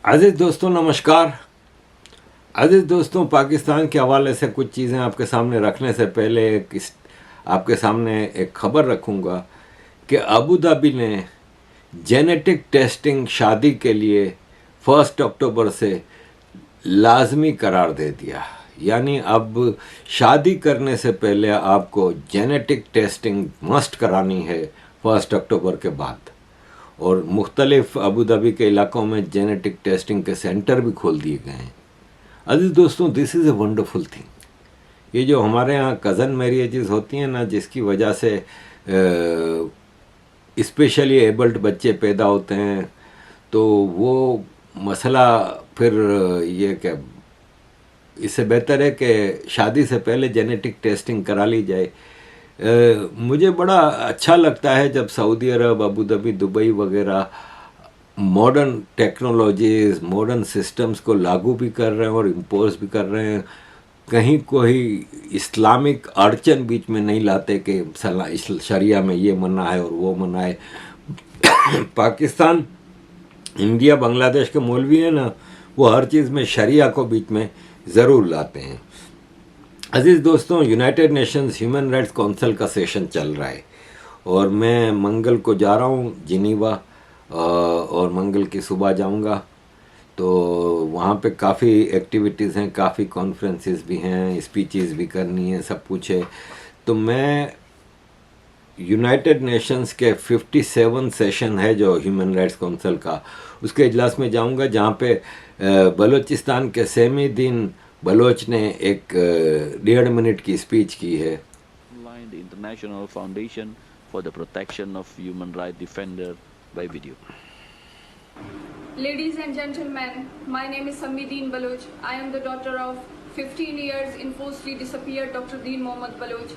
अजीज़ दोस्तों नमस्कार। अजीज़ दोस्तों, पाकिस्तान के हवाले से कुछ चीज़ें आपके सामने रखने से पहले आपके सामने एक खबर रखूँगा कि अबू धाबी ने जेनेटिक टेस्टिंग शादी के लिए 1 अक्टूबर से लाजमी करार दे दिया। यानी अब शादी करने से पहले आपको जेनेटिक टेस्टिंग मस्ट करानी है 1 अक्टूबर के बाद। और मुख्तलिफ अबू धाबी के इलाकों में जेनेटिक टेस्टिंग के सेंटर भी खोल दिए गए हैं। अजीज़ दोस्तों, this is a wonderful thing. ये जो हमारे यहाँ कज़न मैरिजेस होती हैं ना, जिसकी वजह से स्पेशली एबल्ड बच्चे पैदा होते हैं, तो वो मसला फिर ये क्या, इससे बेहतर है कि शादी से पहले जेनेटिक टेस्टिंग करा ली जाए। मुझे बड़ा अच्छा लगता है जब सऊदी अरब, अबू धाबी, दुबई वगैरह मॉडर्न टेक्नोलॉजीज़, मॉडर्न सिस्टम्स को लागू भी कर रहे हैं और इम्पोज भी कर रहे हैं। कहीं कोई इस्लामिक अड़चन बीच में नहीं लाते कि शरिया में ये मना है और वो मना है। पाकिस्तान, इंडिया, बांग्लादेश के मौलवी हैं ना, वो हर चीज़ में शरिया को बीच में ज़रूर लाते हैं। अजीज़ दोस्तों, United Nations human rights council का सेशन चल रहा है और मैं मंगल को जा रहा हूँ जिनीवा, और मंगल की सुबह जाऊँगा। तो वहाँ पे काफ़ी एक्टिविटीज़ हैं, काफ़ी कॉन्फ्रेंसेस भी हैं, स्पीचेस भी करनी है, सब कुछ है। तो मैं यूनाइटेड नेशंस के 57 सेशन है जो ह्यूमन राइट्स काउंसिल का, उसके इजलास में जाऊँगा, जहाँ पे बलूचिस्तान के सेमीदीन बलोच ने एक 1.5 मिनट की स्पीच की है। International foundation for the protection of human right defender by video. Ladies and gentlemen, my name is Samideen Baloch. I am the daughter of 15 years enforcedly disappeared Dr. Deen Mohammad Baloch.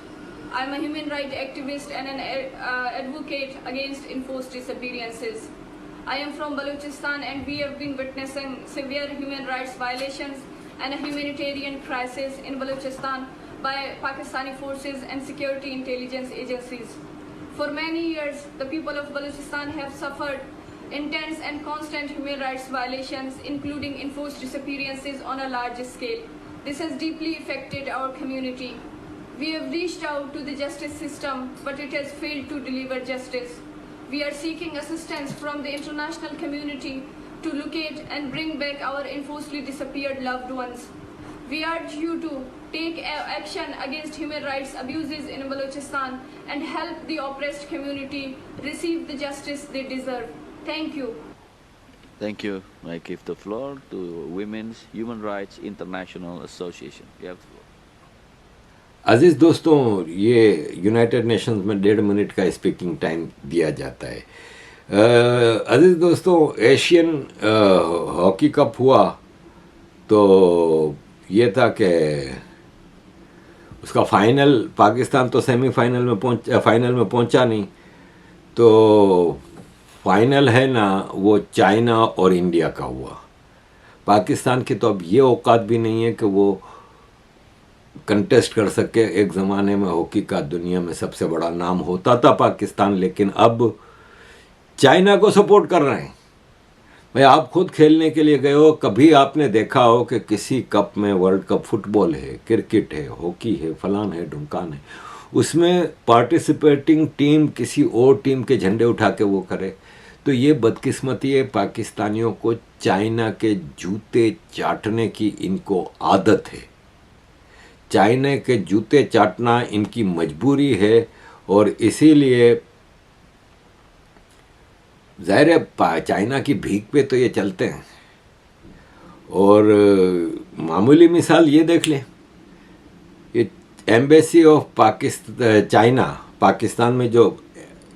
I am a human rights activist and an advocate against enforced disappearances. I am from Balochistan and we have been witnessing severe human rights violations and a humanitarian crisis in Balochistan by Pakistani forces and security intelligence agencies. For many years, the people of Balochistan have suffered intense and constant human rights violations, including enforced disappearances on a large scale. This has deeply affected our community. We have reached out to the justice system, but it has failed to deliver justice. We are seeking assistance from the international community to locate and bring back our enforcedly disappeared loved ones. We urge you to take action against human rights abuses in Balochistan and help the oppressed community receive the justice they deserve. Thank you. Thank you. I give the floor to Women's Human Rights International Association. You have the floor. अजीज़ दोस्तों, ये United Nations में 1.5 minute का speaking time दिया जाता है। अजीज़ दोस्तों, Asian hockey cup हुआ तो ये था कि उसका फाइनल, पाकिस्तान तो सेमीफाइनल में फाइनल में पहुंचा नहीं, तो फाइनल है ना वो चाइना और इंडिया का हुआ। पाकिस्तान की तो अब ये औकात भी नहीं है कि वो कंटेस्ट कर सके। एक ज़माने में हॉकी का दुनिया में सबसे बड़ा नाम होता था पाकिस्तान, लेकिन अब चाइना को सपोर्ट कर रहे हैं। भाई, आप खुद खेलने के लिए गए हो, कभी आपने देखा हो कि किसी कप में, वर्ल्ड कप, फुटबॉल है, क्रिकेट है, हॉकी है, फलान है, ढुमकान है, उसमें पार्टिसिपेटिंग टीम किसी और टीम के झंडे उठा के वो करे? तो ये बदकिस्मती है। पाकिस्तानियों को चाइना के जूते चाटने की इनको आदत है। चाइना के जूते चाटना इनकी मजबूरी है और इसीलिए ज़ाहिर है चाइना की भीख पे तो ये चलते हैं। और मामूली मिसाल ये देख लें, ये एम्बेसी ऑफ चाइना, पाकिस्तान में जो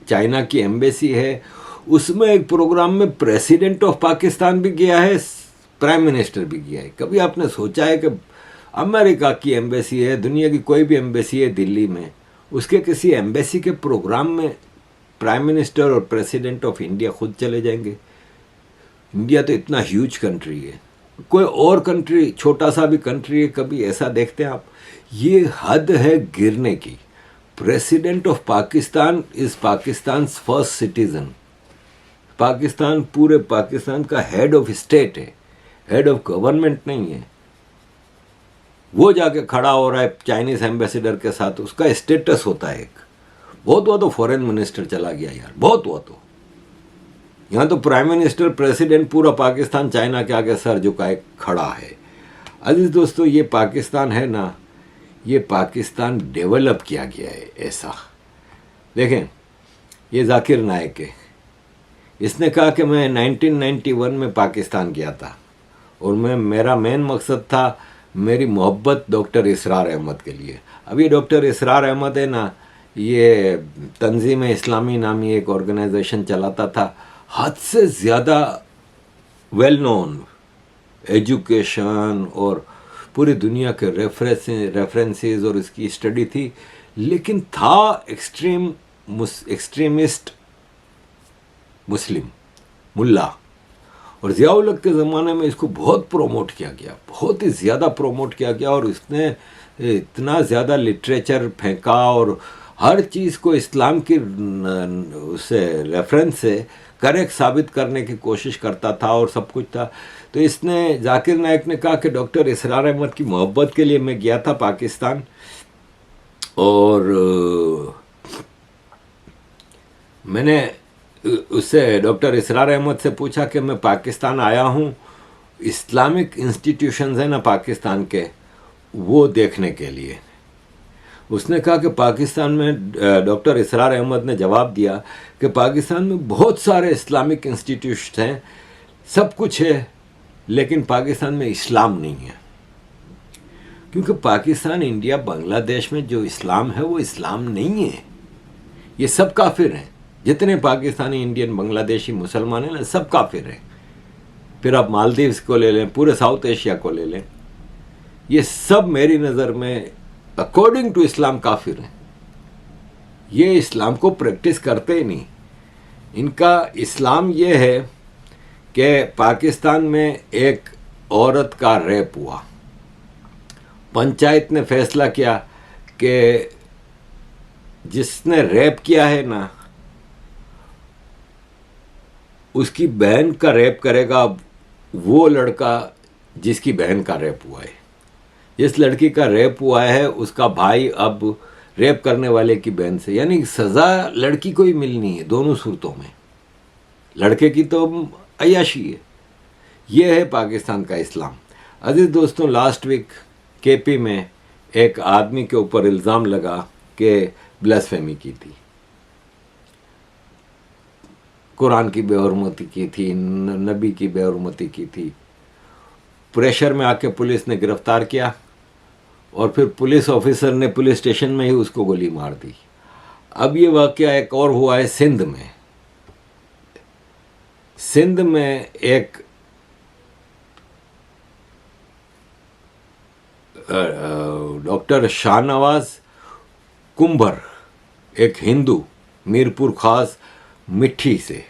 चाइना की एम्बेसी है, उसमें एक प्रोग्राम में प्रेसिडेंट ऑफ पाकिस्तान भी गया है, प्राइम मिनिस्टर भी गया है। कभी आपने सोचा है कि अमेरिका की एम्बेसी है, दुनिया की कोई भी एम्बेसी है दिल्ली में, उसके किसी एम्बेसी के प्रोग्राम में प्राइम मिनिस्टर और प्रेसिडेंट ऑफ इंडिया खुद चले जाएंगे? इंडिया तो इतना ह्यूज कंट्री है, कोई और कंट्री, छोटा सा भी कंट्री है, कभी ऐसा देखते हैं आप? ये हद है गिरने की। President of Pakistan is Pakistan first citizen. Pakistan, पूरे पाकिस्तान का हेड ऑफ स्टेट है। हेड ऑफ गवर्नमेंट नहीं है। वो जाके खड़ा हो रहा है चाइनीज एम्बेसडर के साथ, उसका स्टेटस होता है एक। बहुत हुआ तो फॉरेन मिनिस्टर चला गया यार, बहुत हुआ तो। यहाँ तो प्राइम मिनिस्टर, प्रेसिडेंट, पूरा पाकिस्तान चाइना के आगे सर झुकाए खड़ा है। अजीज दोस्तों, ये पाकिस्तान है ना, ये पाकिस्तान डेवलप किया गया है ऐसा। देखें, ये जाकिर नायक है, इसने कहा कि मैं 1991 में पाकिस्तान गया था और मेरा मेन मकसद था मेरी मोहब्बत डॉक्टर इसरार अहमद के लिए। अब ये डॉक्टर इसरार अहमद है ना, ये तंजीम इस्लामी नामी एक ऑर्गेनाइजेशन चलाता था, हद से ज़्यादा वेल नोन, एजुकेशन और पूरी दुनिया के रेफरेंसेस और इसकी स्टडी थी, लेकिन था एक्सट्रीमिस्ट मुस्लिम मुल्ला। और ज़ियाउल हक के ज़माने में इसको बहुत प्रोमोट किया गया, बहुत ही ज़्यादा प्रोमोट किया गया, और इसने इतना ज़्यादा लिटरेचर फेंका और हर चीज़ को इस्लाम की उससे रेफरेंस से करेक्ट साबित करने की कोशिश करता था और सब कुछ था। तो इसने, जाकिर नायक ने कहा कि डॉक्टर इसरार अहमद की मोहब्बत के लिए मैं गया था पाकिस्तान, और मैंने उससे, डॉक्टर इसरार अहमद से पूछा कि मैं पाकिस्तान आया हूँ, इस्लामिक इंस्टीट्यूशंस हैं ना पाकिस्तान के, वो देखने के लिए। उसने कहा कि पाकिस्तान में, डॉक्टर इसरार अहमद ने जवाब दिया कि पाकिस्तान में बहुत सारे इस्लामिक इंस्टीट्यूशन हैं, सब कुछ है, लेकिन पाकिस्तान में इस्लाम नहीं है। क्योंकि पाकिस्तान, इंडिया, बांग्लादेश में जो इस्लाम है वो इस्लाम नहीं है, ये सब काफिर हैं। जितने पाकिस्तानी, इंडियन, बांग्लादेशी मुसलमान हैं ना, सब काफिर हैं। फिर आप मालदीव्स को ले लें, पूरे साउथ एशिया को ले लें, ये सब मेरी नज़र में अकॉर्डिंग टू इस्लाम काफिर हैं। ये इस्लाम को प्रैक्टिस करते ही नहीं। इनका इस्लाम ये है कि पाकिस्तान में एक औरत का रेप हुआ, पंचायत ने फैसला किया कि जिसने रेप किया है ना, उसकी बहन का रेप करेगा वो लड़का जिसकी बहन का रेप हुआ है। जिस लड़की का रेप हुआ है उसका भाई अब रेप करने वाले की बहन से, यानी सज़ा लड़की को ही मिलनी है दोनों सूरतों में। लड़के की तो अय्याशी है। ये है पाकिस्तान का इस्लाम। अजीज दोस्तों, लास्ट वीक केपी में एक आदमी के ऊपर इल्ज़ाम लगा कि ब्लास्फेमी की थी, कुरान की बेहुरमती की थी, नबी की बेहुरमती की थी। प्रेशर में आके पुलिस ने गिरफ्तार किया और फिर पुलिस ऑफिसर ने पुलिस स्टेशन में ही उसको गोली मार दी। अब ये वाकया एक और हुआ है सिंध में। सिंध में एक डॉक्टर शाहनवाज कुंभर, एक हिंदू, मीरपुर खास मिट्टी से,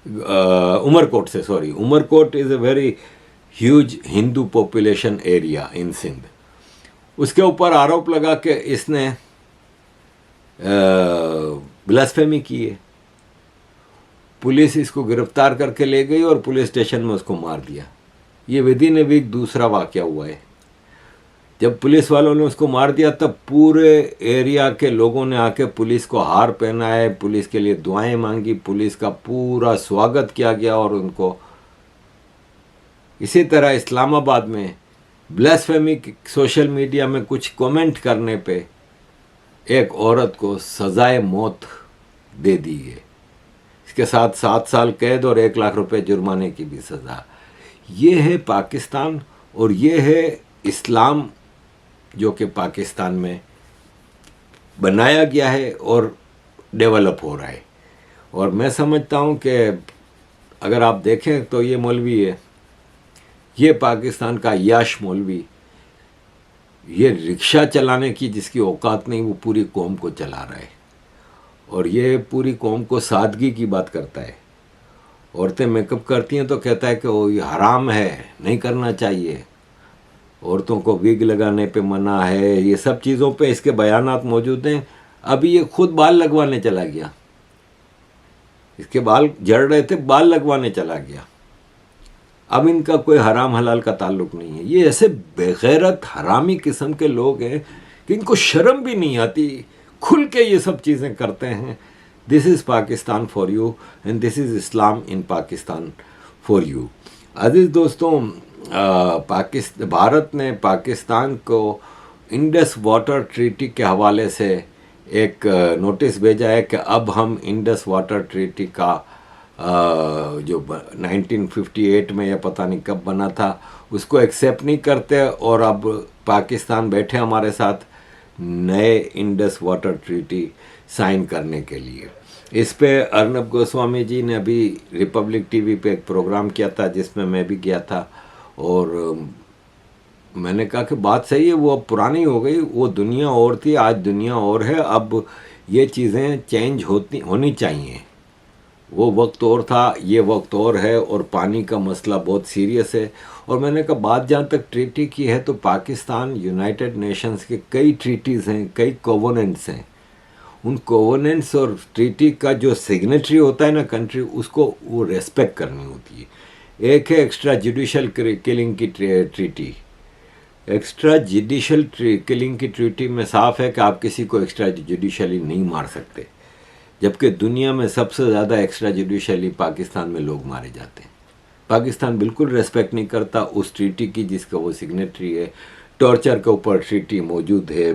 उमरकोट से, sorry, Umarkot is a very huge Hindu population area in Sindh. उसके ऊपर आरोप लगा कि इसने ब्लास्फेमी की है। पुलिस इसको गिरफ्तार करके ले गई और पुलिस स्टेशन में उसको मार दिया। ये विदिन ए वीक दूसरा वाकया हुआ है। जब पुलिस वालों ने उसको मार दिया तब पूरे एरिया के लोगों ने आके पुलिस को हार पहनाए, पुलिस के लिए दुआएं मांगी, पुलिस का पूरा स्वागत किया गया। और उनको इसी तरह इस्लामाबाद में ब्लास्फेमी सोशल मीडिया में कुछ कमेंट करने पे एक औरत को सजाए मौत दे दी है। इसके साथ 7 साल कैद और 1 लाख रुपए जुर्माने की भी सज़ा। ये है पाकिस्तान और ये है इस्लाम जो कि पाकिस्तान में बनाया गया है और डेवलप हो रहा है। और मैं समझता हूँ कि अगर आप देखें तो ये मौलवी है, ये पाकिस्तान का याश मौलवी, ये रिक्शा चलाने की जिसकी औकात नहीं वो पूरी कौम को चला रहा है। और ये पूरी कौम को सादगी की बात करता है। औरतें मेकअप करती हैं तो कहता है कि वो ये हराम है, नहीं करना चाहिए, औरतों को विग लगाने पे मना है, ये सब चीज़ों पे इसके बयानात मौजूद हैं। अभी ये खुद बाल लगवाने चला गया, इसके बाल झड़ रहे थे, बाल लगवाने चला गया। अब इनका कोई हराम हलाल का ताल्लुक नहीं है। ये ऐसे बेगैरत हरामी किस्म के लोग हैं कि इनको शर्म भी नहीं आती, खुल के ये सब चीज़ें करते हैं। This is Pakistan for you and this is Islam in Pakistan for you. अजीज़ दोस्तों, भारत ने पाकिस्तान को इंडस वाटर ट्रीटी के हवाले से एक नोटिस भेजा है कि अब हम इंडस वाटर ट्रीटी का जो 1958 में या पता नहीं कब बना था उसको एक्सेप्ट नहीं करते, और अब पाकिस्तान बैठे हमारे साथ नए इंडस वाटर ट्रीटी साइन करने के लिए। इस पे अर्नब गोस्वामी जी ने अभी रिपब्लिक टीवी पे एक प्रोग्राम किया था जिसमें मैं भी गया था, और मैंने कहा कि बात सही है, वो अब पुरानी हो गई, वो दुनिया और थी, आज दुनिया और है, अब ये चीज़ें चेंज होनी चाहिए। वो वक्त और था, ये वक्त और है, और पानी का मसला बहुत सीरियस है। और मैंने कहा बात जहाँ तक ट्रीटी की है तो पाकिस्तान यूनाइटेड नेशंस के कई ट्रीटीज़ हैं, कई कोवेनेंट्स हैं। उन कोवेनेंट्स और ट्रीटी का जो सिग्नेटरी होता है ना कंट्री, उसको वो रेस्पेक्ट करनी होती है। एक है एक्स्ट्रा जुडिशल किलिंग की ट्रीटी। एक्स्ट्रा जुडिशल किलिंग की ट्रीटी में साफ है कि आप किसी को एक्स्ट्रा जुडिशली नहीं मार सकते, जबकि दुनिया में सबसे ज़्यादा एक्स्ट्रा जुडिशली पाकिस्तान में लोग मारे जाते हैं। पाकिस्तान बिल्कुल रेस्पेक्ट नहीं करता उस ट्रीटी की जिसका वो सिग्नेटरी है। टॉर्चर के ऊपर ट्रीटी मौजूद है,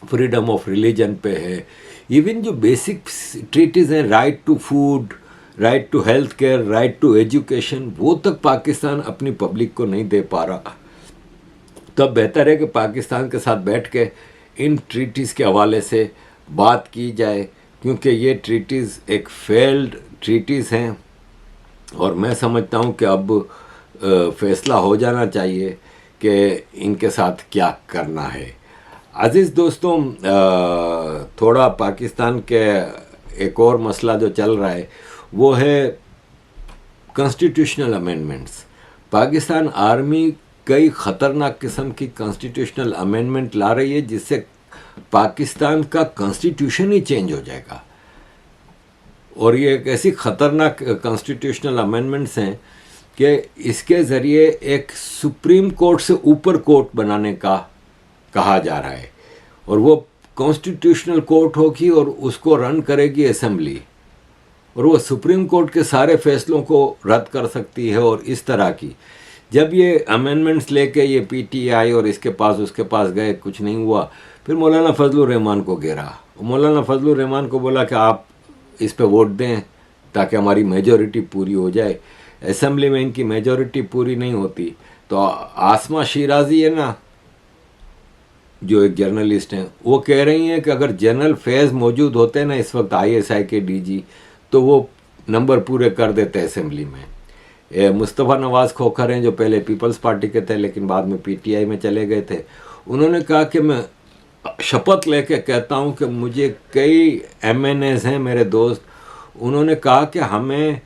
फ्रीडम ऑफ रिलीजन पे है, इवन जो बेसिक ट्रीटीज़ हैं, right to food, right to health care, right to education, वो तक पाकिस्तान अपनी पब्लिक को नहीं दे पा रहा। तब बेहतर है कि पाकिस्तान के साथ बैठ के इन ट्रीटीज़ के हवाले से बात की जाए, क्योंकि ये ट्रीटीज़ एक फेल्ड ट्रीटीज़ हैं, और मैं समझता हूँ कि अब फैसला हो जाना चाहिए कि इनके साथ क्या करना है। अज़ीज़ दोस्तों, थोड़ा पाकिस्तान के एक और मसला जो चल रहा है वो है कॉन्स्टिट्यूशनल अमेंडमेंट्स। पाकिस्तान आर्मी कई ख़तरनाक किस्म की कॉन्स्टिट्यूशनल अमेंडमेंट ला रही है जिससे पाकिस्तान का कॉन्स्टिट्यूशन ही चेंज हो जाएगा। और ये एक ऐसी ख़तरनाक कॉन्स्टिट्यूशनल अमेंडमेंट्स हैं कि इसके ज़रिए एक सुप्रीम कोर्ट से ऊपर कोर्ट बनाने का कहा जा रहा है, और वो कॉन्स्टिट्यूशनल कोर्ट होगी और उसको रन करेगी असेंबली, और वो सुप्रीम कोर्ट के सारे फैसलों को रद्द कर सकती है। और इस तरह की जब ये अमेंडमेंट्स लेके ये पीटीआई और इसके पास उसके पास गए, कुछ नहीं हुआ, फिर मौलाना फजलुर रहमान को घेरा। मौलाना फजलुर रहमान को बोला कि आप इस पे वोट दें ताकि हमारी मेजॉरिटी पूरी हो जाए। असेंबली में इनकी मेजॉरिटी पूरी नहीं होती तो आसमा शिराजी है ना, जो एक जर्नलिस्ट हैं, वो कह रही हैं कि अगर जनरल फैज़ मौजूद होते ना इस वक्त आईएसआई के डीजी, तो वो नंबर पूरे कर देते असेंबली में। मुस्तफ़ा नवाज़ खोखर हैं जो पहले पीपल्स पार्टी के थे लेकिन बाद में पीटीआई में चले गए थे। उन्होंने कहा कि मैं शपथ लेके कहता हूं कि मुझे कई एमएनएस हैं मेरे दोस्त, उन्होंने कहा कि हमें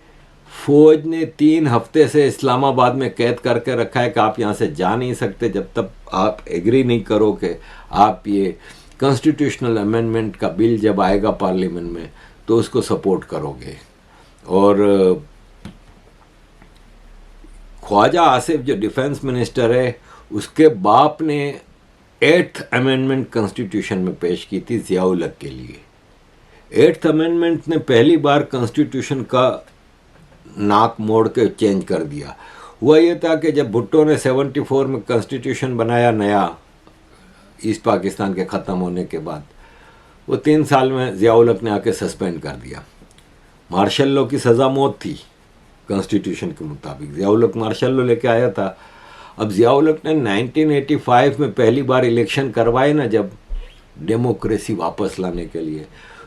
फ़ौज ने 3 हफ्ते से इस्लामाबाद में कैद करके रखा है कि आप यहाँ से जा नहीं सकते जब तक आप एग्री नहीं करो कि आप ये कॉन्स्टिट्यूशनल अमेंडमेंट का बिल जब आएगा पार्लियामेंट में तो उसको सपोर्ट करोगे। और ख्वाजा आसिफ जो डिफेंस मिनिस्टर है, उसके बाप ने 8th अमेंडमेंट कॉन्स्टिट्यूशन में पेश की थी ज़िया-उल हक के लिए। 8th अमेंडमेंट ने पहली बार कॉन्स्टिट्यूशन का नाक मोड़ के चेंज कर दिया। हुआ ये था कि जब भुट्टो ने 74 में कॉन्स्टिट्यूशन बनाया नया, ईस्ट पाकिस्तान के ख़त्म होने के बाद, वो 3 साल में ज़िया-उल हक ने आके सस्पेंड कर दिया। मार्शल लॉ की सज़ा मौत थी कॉन्स्टिट्यूशन के मुताबिक, ज़िया-उल हक मार्शल लॉ लेके आया था। अब ज़िया-उल हक ने 1985 में पहली बार इलेक्शन करवाए ना, जब डेमोक्रेसी वापस लाने के लिए,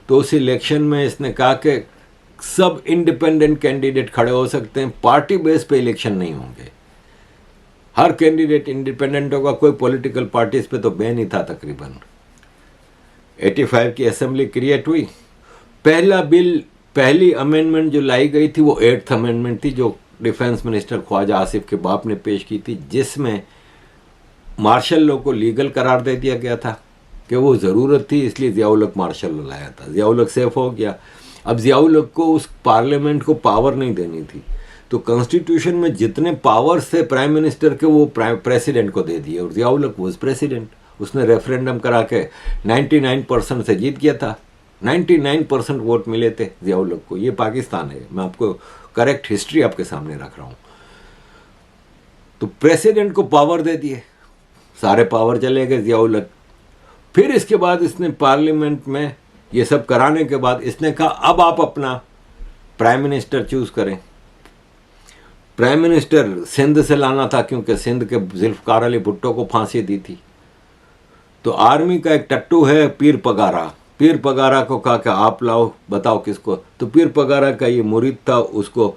तो उस इलेक्शन में इसने कहा कि सब इंडिपेंडेंट कैंडिडेट खड़े हो सकते हैं, पार्टी बेस पे इलेक्शन नहीं होंगे, हर कैंडिडेट इंडिपेंडेंट होगा, कोई पॉलिटिकल पार्टीज पे तो बैन ही था तकरीबन। 85 की असेंबली क्रिएट हुई, पहला बिल, पहली अमेंडमेंट जो लाई गई थी वो 8th अमेंडमेंट थी जो डिफेंस मिनिस्टर ख्वाजा आसिफ के बाप ने पेश की थी, जिसमें मार्शल लॉ को लीगल करार दे दिया गया था कि वो ज़रूरत थी, इसलिए ज़िया-उल हक मार्शल लॉ लाया था। ज़िया-उल हक सेफ हो गया। अब ज़िया-उल हक को उस पार्लियामेंट को पावर नहीं देनी थी, तो कॉन्स्टिट्यूशन में जितने पावर्स थे प्राइम मिनिस्टर के वो प्रेसिडेंट को दे दिए, और ज़ियाउल हक वाज प्रेसिडेंट। उसने रेफरेंडम करा के 99% से जीत गया था, 99% वोट मिले थे ज़ियाउल हक को। ये पाकिस्तान है, मैं आपको करेक्ट हिस्ट्री आपके सामने रख रहा हूँ। तो प्रेसिडेंट को पावर दे दिए, सारे पावर चले गए ज़ियाउल हक। फिर इसके बाद इसने पार्लियामेंट में ये सब कराने के बाद इसने कहा अब आप अपना प्राइम मिनिस्टर चूज करें। प्राइम मिनिस्टर सिंध से लाना था, क्योंकि सिंध के जुल्फ़िकार अली भुट्टो को फांसी दी थी। तो आर्मी का एक टट्टू है पीर पगारा, पीर पगारा को कहा कि आप लाओ, बताओ किसको। तो पीर पगारा का ये मुरीद था, उसको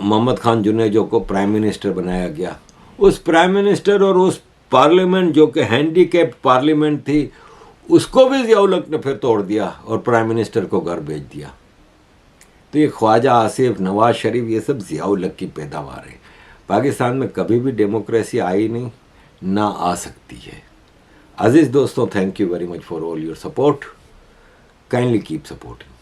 मोहम्मद खान जुनेजो को प्राइम मिनिस्टर बनाया गया। उस प्राइम मिनिस्टर और उस पार्लियामेंट जो कि हैंडीकैप पार्लियामेंट थी, उसको भी ज़ियाउल हक ने फिर तोड़ दिया और प्राइम मिनिस्टर को घर भेज दिया। तो ये ख्वाजा आसिफ, नवाज शरीफ, ये सब ज़ियाउल हक की पैदावार है। पाकिस्तान में कभी भी डेमोक्रेसी आई नहीं, ना आ सकती है। अजीज़ दोस्तों, thank you very much for all your support. Kindly keep supporting.